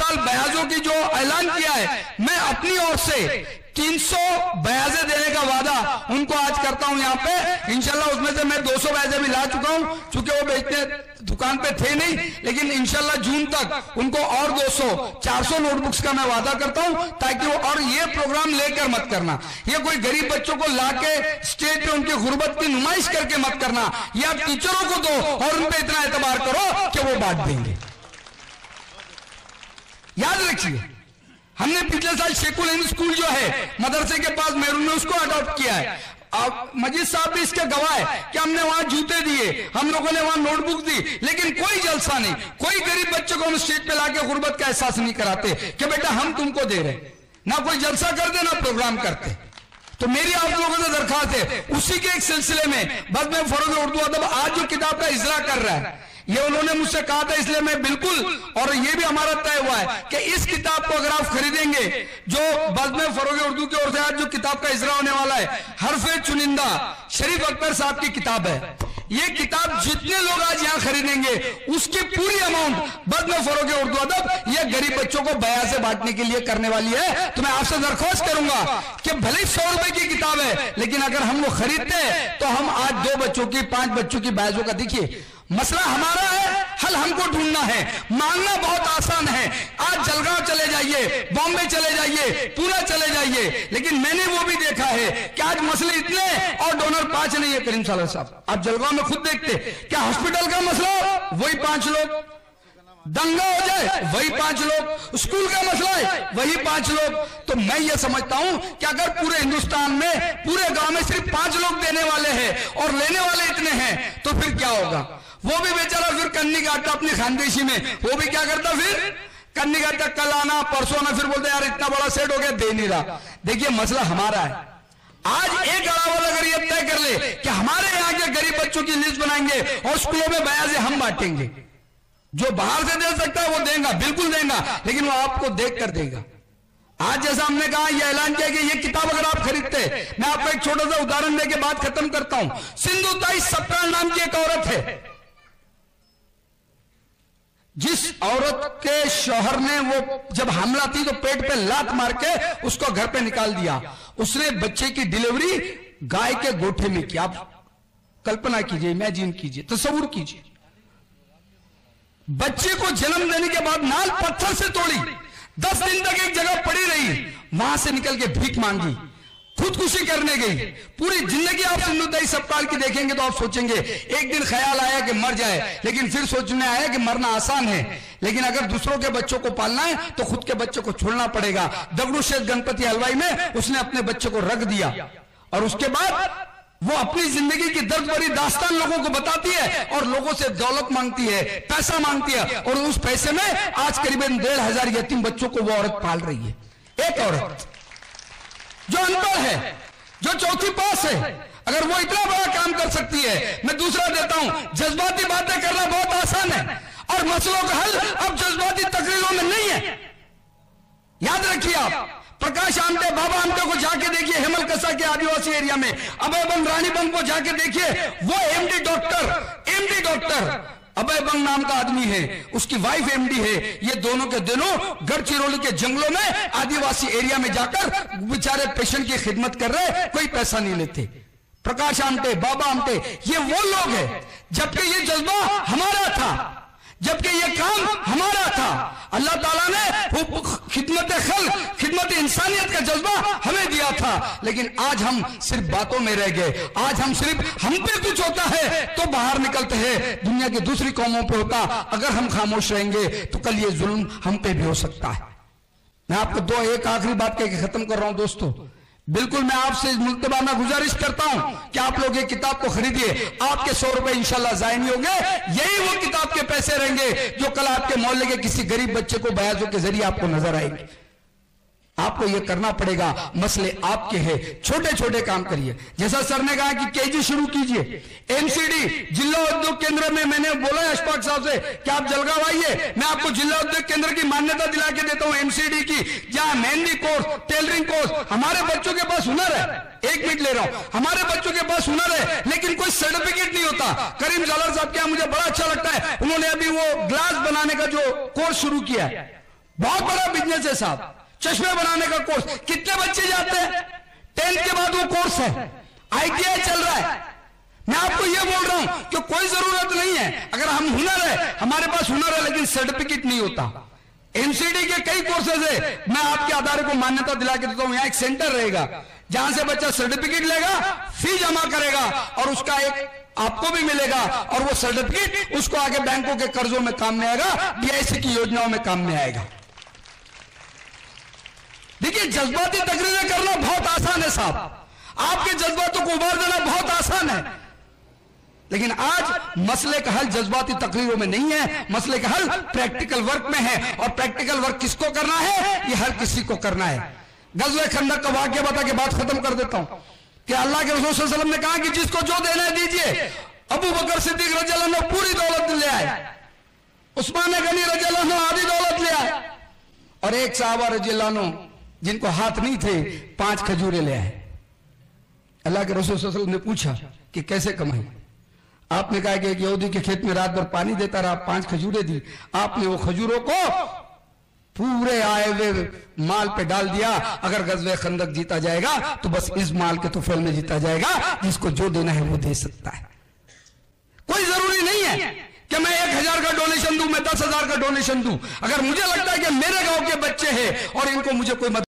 साल बयाजों की जो ऐलान किया है, मैं अपनी ओर से 300 बयाजे देने का वादा उनको आज करता हूं यहाँ पे इंशाल्लाह। उसमें से मैं 200 बयाजे भी ला चुका हूं, चूंकि वो बेचने दुकान पे थे नहीं, लेकिन इंशाल्लाह जून तक उनको और 200-400 नोटबुक्स का मैं वादा करता हूं, ताकि वो, और ये प्रोग्राम लेकर मत करना, ये कोई गरीब बच्चों को लाके स्टेज पे उनकी गुर्बत की नुमाइश करके मत करना, ये आप टीचरों को दो और उन पे इतना एतबार करो कि वो बांट देंगे। याद रखिए, हमने पिछले साल शेखुल हिंद स्कूल जो है मदरसे के पास मेरून में, उसको अडॉप्ट किया है। अब मजीद साहब भी इसके गवाह है कि हमने वहां जूते दिए, हम लोगों ने वहां नोटबुक दी, लेकिन कोई जलसा नहीं, कोई गरीब बच्चे को हम स्टेज पे लाके गुर्बत का एहसास नहीं कराते कि बेटा हम तुमको दे रहे, ना कोई जलसा करते ना प्रोग्राम करते। तो मेरी आप लोगों से दरखास्त है, उसी के एक सिलसिले में बज़्म फ़रोग़ उर्दू अदब आज जो किताब का इजरा कर रहा है, ये उन्होंने मुझसे कहा था, इसलिए मैं बिल्कुल, और ये भी हमारा तय हुआ है कि इस किताब को अगर आप खरीदेंगे, जो बज़्म फ़रोग़ उर्दू की ओर से आज जो किताब का इजरा होने वाला है, हरफ़े चुनिंदा शरीफ अख्तर साहब की किताब है, ये किताब जितने लोग आज यहाँ खरीदेंगे उसकी पूरी अमाउंट बज़्म फ़रोग़ उर्दू अदब ये गरीब बच्चों को बया से बांटने के लिए करने वाली है। तो मैं आपसे दरख्वास्त करूंगा कि भले 100 रुपए की किताब है, लेकिन अगर हम वो खरीदते हैं तो हम आज 2 बच्चों की, 5 बच्चों की बैजों का, देखिए मसला हमारा है, हल हमको ढूंढना है, मांगना बहुत आसान है। आज जलगांव चले जाइए, बॉम्बे चले जाइए, पूना चले जाइए, लेकिन मैंने वो भी देखा है कि आज मसले इतने और डोनर 5 नहीं है। करीम साहब, आप जलगांव में खुद देखते, क्या हॉस्पिटल का मसला वही 5 लोग, दंगा हो जाए वही 5 लोग, स्कूल का मसला है वही 5 लोग। तो मैं ये समझता हूं कि अगर पूरे हिंदुस्तान में, पूरे गांव में सिर्फ 5 लोग देने वाले हैं और लेने वाले इतने हैं, तो फिर क्या होगा? वो भी बेचारा फिर कन्नी काटता अपनी खानदेशी में, वो भी क्या करता, फिर कन्नी काटता, कल आना परसों आना, फिर बोलते यार इतना बड़ा सेट हो गया, दे नहीं रहा। देखिए मसला हमारा है। आज एक अड़ावल अगर ये तय कर ले कि हमारे यहाँ के गरीब बच्चों की लिस्ट बनाएंगे और स्कूलों में बयाजे हम बांटेंगे, जो बाहर से दे सकता है वो देगा, बिल्कुल देगा, लेकिन वो आपको देख कर देगा। आज जैसा हमने कहा, यह ऐलान किया कि ये किताब अगर आप खरीदते, मैं आपको एक छोटा सा उदाहरण देके बात खत्म करता हूं। सिंधुताई सप्राण नाम की एक औरत है, जिस औरत के शौहर ने वो जब हमला थी तो पेट पे लात मार के उसको घर पे निकाल दिया, उसने बच्चे की डिलीवरी गाय के गोठे में की। आप कल्पना कीजिए, इमेजिन कीजिए, तस्वीर कीजिए, बच्चे को जन्म देने के बाद नाल पत्थर से तोड़ी, 10 दिन तक एक जगह पड़ी रही, वहां से निकल के भीख मांगी, खुदकुशी करने गई। पूरी जिंदगी आप सिंधुताई सप्ताह की देखेंगे तो आप सोचेंगे एक दिन ख्याल आया कि मर जाए, लेकिन फिर सोचने आया कि मरना आसान है, लेकिन अगर दूसरों के बच्चों को पालना है तो खुद के बच्चे को छोड़ना पड़ेगा। दगड़ू शेख गणपति हलवाई में उसने अपने बच्चे को रख दिया और उसके बाद वो अपनी जिंदगी की दर्द भरी दास्तान लोगों को बताती है और लोगों से दौलत मांगती है, पैसा मांगती है, और उस पैसे में आज करीबन 1500 यतीम बच्चों को वो औरत पाल रही है। एक औरत जो अनपढ़ है, जो चौथी पास है, अगर वो इतना बड़ा काम कर सकती है, मैं दूसरा देता हूं, जज्बाती बातें करना बहुत आसान है और मसलों का हल अब जज्बाती तकरीरों में नहीं है। याद रखिए, आप प्रकाश आमटे, बाबा आमटे को जाके देखिए, हेमल कसा के आदिवासी एरिया में, अभय बंग रानी बंग को जाके देखिए, वो एमडी डॉक्टर अभय बंग नाम का आदमी है, उसकी वाइफ एमडी है, ये दोनों के दोनों गढ़चिरौली के जंगलों में आदिवासी एरिया में जाकर बेचारे पेशेंट की खिदमत कर रहे, कोई पैसा नहीं लेते। प्रकाश आमटे, बाबा आमटे, ये वो लोग हैं, जबकि ये जज्बा हमारा था, जबकि ये काम हमारा था। अल्लाह ताला ने खिदमत इंसानियत का जज्बा हमें दिया था, लेकिन आज हम सिर्फ बातों में रह गए। आज हम सिर्फ, हम पे कुछ होता है तो बाहर निकलते हैं, दुनिया की दूसरी कौमों पे होता, अगर हम खामोश रहेंगे तो कल ये जुल्म हम पे भी हो सकता है। मैं आपको एक आखिरी बात कह के खत्म कर रहा हूं दोस्तों। बिल्कुल मैं आपसे मुल्तबाना गुजारिश करता हूं कि आप लोग ये किताब को खरीदिए, आपके 100 रुपए इंशाल्लाह जाया नहीं होंगे, यही वो किताब के पैसे रहेंगे जो कल आपके मोहल्ले के किसी गरीब बच्चे को बयाजों के जरिए आपको नजर आएंगे। आपको ये करना पड़ेगा, मसले आपके हैं, छोटे छोटे काम करिए। जैसा सर ने कहा कि केजी शुरू कीजिए, एमसीडी जिला उद्योग केंद्र में, मैंने बोला है अशफाक साहब से कि आप जलगांव आइए, मैं आपको जिला उद्योग केंद्र की मान्यता दिला के देता हूं एमसीडी की, जहां मेहंदी कोर्स, टेलरिंग कोर्स, हमारे बच्चों के पास हुनर है, 1 मिनट ले रहा हूं, हमारे बच्चों के पास हुनर है, लेकिन कोई सर्टिफिकेट नहीं होता। करीम जालर साहब के यहाँ मुझे बड़ा अच्छा लगता है, उन्होंने अभी वो ग्लास बनाने का जो कोर्स शुरू किया है, बहुत बड़ा बिजनेस है साहब, चश्मे बनाने का कोर्स। कितने बच्चे जाते हैं? 10th के बाद वो कोर्स है, ITI चल रहा है। मैं आपको ये बोल रहा हूं कि कोई जरूरत नहीं है, अगर हम हुनर है, हमारे पास हुनर है, लेकिन सर्टिफिकेट नहीं होता। MCD के कई कोर्सेज है, मैं आपके आधार को मान्यता दिला के देता हूं। यहां एक सेंटर रहेगा जहां से बच्चा सर्टिफिकेट लेगा, फी जमा करेगा और उसका एक आपको भी मिलेगा, और वो सर्टिफिकेट उसको आगे बैंकों के कर्जों में काम में आएगा, DIC की योजनाओं में काम में आएगा। देखिए, जज्बाती तकरीरें करना बहुत आसान है साहब, आपके जज्बातों को उभार देना बहुत आसान है, लेकिन आज मसले का हल जज्बाती तकरीरों में नहीं है, मसले का हल प्रैक्टिकल वर्क में है। और प्रैक्टिकल वर्क किसको करना है? ये हर किसी को करना है। गज़वे खंदक का वाक्य बता के बात खत्म कर देता हूं कि अल्लाह के रसूल सल्लल्लाहु अलैहि वसल्लम ने कहा कि जिसको जो देना है दीजिए। अबू बकर सिद्दीक रज़ियल्लाहु अन्हु पूरी दौलत ले आए, उस्मान गनी रज़ियल्लाहु अन्हु आधी दौलत ले आए, और एक साहबा रज़ियल्लाहु अन्हु जिनको हाथ नहीं थे 5 खजूरें ले आए। अल्लाह के रसूल सल्लल्लाहु अलैहि वसल्लम ने पूछा कि कैसे कमाई? आपने कहा कि एक यहूदी के खेत में रात भर पानी देता रहा, 5 खजूरें दी। आपने वो खजूरों को पूरे आए हुए माल पे डाल दिया। अगर गज़वे खंदक जीता जाएगा तो बस इस माल के तुफैल में जीता जाएगा। जिसको जो देना है वो दे सकता है। कोई जरूरी नहीं है कि मैं 1000 का डोनेशन दूं, मैं 10,000 का डोनेशन दूं। अगर मुझे लगता है कि मेरे गांव के बच्चे हैं और इनको मुझे कोई